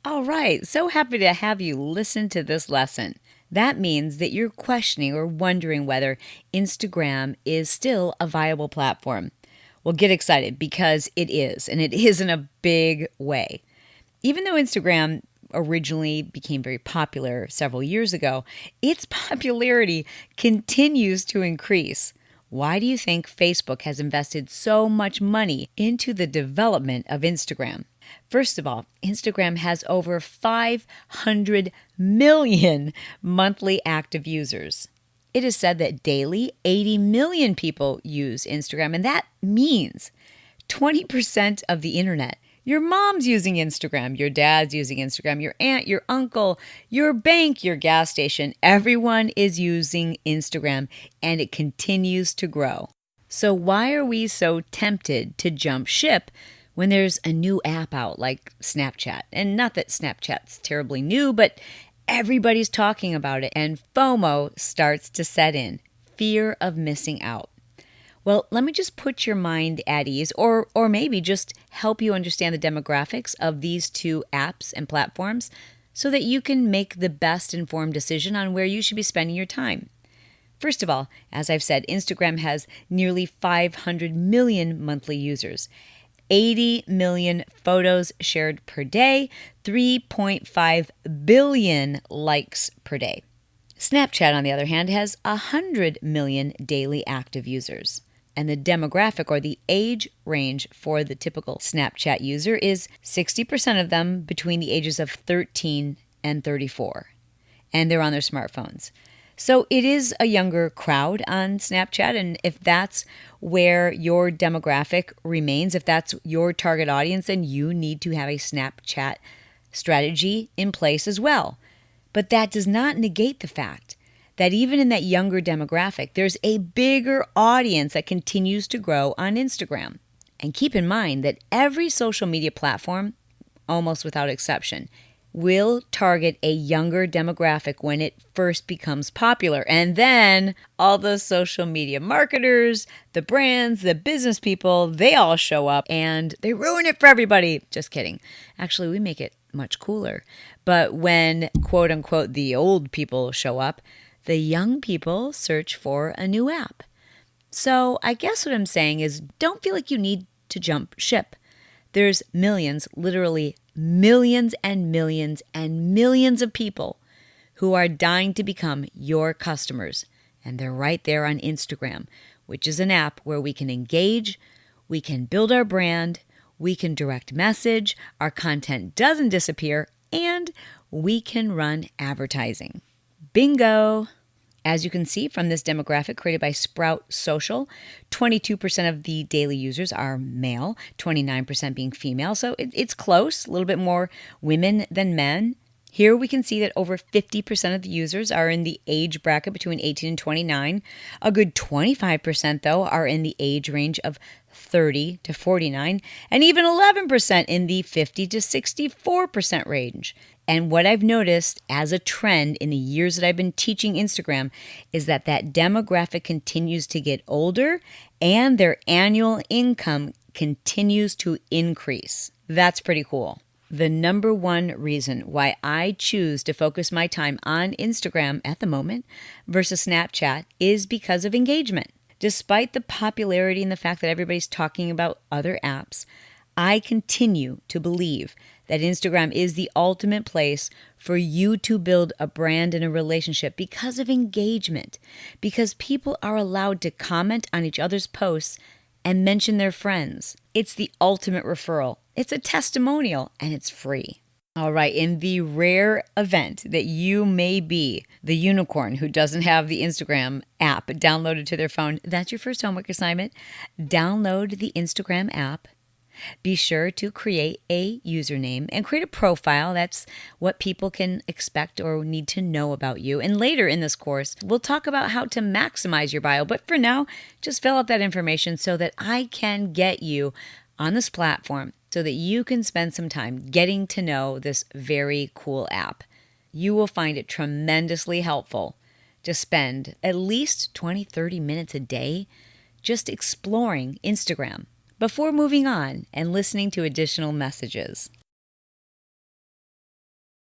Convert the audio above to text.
All right, so happy to have you listen to this lesson. That means that you're questioning or wondering whether Instagram is still a viable platform. Well, get excited because it is, and it is in a big way. Even though Instagram originally became very popular several years ago, its popularity continues to increase. Why do you think Facebook has invested so much money into the development of Instagram? First of all, Instagram has over 500 million monthly active users. It is said that daily 80 million people use Instagram, and that means 20% of the internet. Your mom's using Instagram, your dad's using Instagram, your aunt, your uncle, your bank, your gas station. Everyone is using Instagram, and it continues to grow. So why are we so tempted to jump ship when there's a new app out like Snapchat? And not that Snapchat's terribly new, but everybody's talking about it, and FOMO starts to set in, fear of missing out. Well, let me just put your mind at ease, or maybe just help you understand the demographics of these two apps and platforms so that you can make the best informed decision on where you should be spending your time. First of all, as I've said, Instagram has nearly 500 million monthly users, 80 million photos shared per day, 3.5 billion likes per day. Snapchat, on the other hand, has 100 million daily active users. And the demographic or the age range for the typical Snapchat user is 60% of them between the ages of 13 and 34. And they're on their smartphones. So it is a younger crowd on Snapchat. And if that's where your demographic remains, if that's your target audience, then you need to have a Snapchat strategy in place as well. But that does not negate the fact that even in that younger demographic, there's a bigger audience that continues to grow on Instagram. And keep in mind that every social media platform, almost without exception, will target a younger demographic when it first becomes popular. And then all the social media marketers, the brands, the business people, they all show up and they ruin it for everybody. Just kidding. Actually, we make it much cooler. But when, quote unquote, the old people show up, the young people search for a new app. So I guess what I'm saying is don't feel like you need to jump ship. There's millions, literally millions and millions and millions of people who are dying to become your customers. And they're right there on Instagram, which is an app where we can engage, we can build our brand, we can direct message, our content doesn't disappear, and we can run advertising. Bingo! As you can see from this demographic created by Sprout Social, 22% of the daily users are male, 29% being female. So it's close, a little bit more women than men. Here we can see that over 50% of the users are in the age bracket between 18 and 29. A good 25%, though, are in the age range of 30 to 49, and even 11% in the 50 to 64% range. And what I've noticed as a trend in the years that I've been teaching Instagram is that demographic continues to get older and their annual income continues to increase. That's pretty cool. The number one reason why I choose to focus my time on Instagram at the moment versus Snapchat is because of engagement. Despite the popularity and the fact that everybody's talking about other apps, I continue to believe that Instagram is the ultimate place for you to build a brand and a relationship because of engagement, because people are allowed to comment on each other's posts and mention their friends. It's the ultimate referral. It's a testimonial, and it's free. All right, in the rare event that you may be the unicorn who doesn't have the Instagram app downloaded to their phone, that's your first homework assignment. Download the Instagram app. Be sure to create a username and create a profile. That's what people can expect or need to know about you. And later in this course, we'll talk about how to maximize your bio. But for now, just fill out that information so that I can get you on this platform so that you can spend some time getting to know this very cool app. You will find it tremendously helpful to spend at least 20-30 minutes a day just exploring Instagram before moving on and listening to additional messages.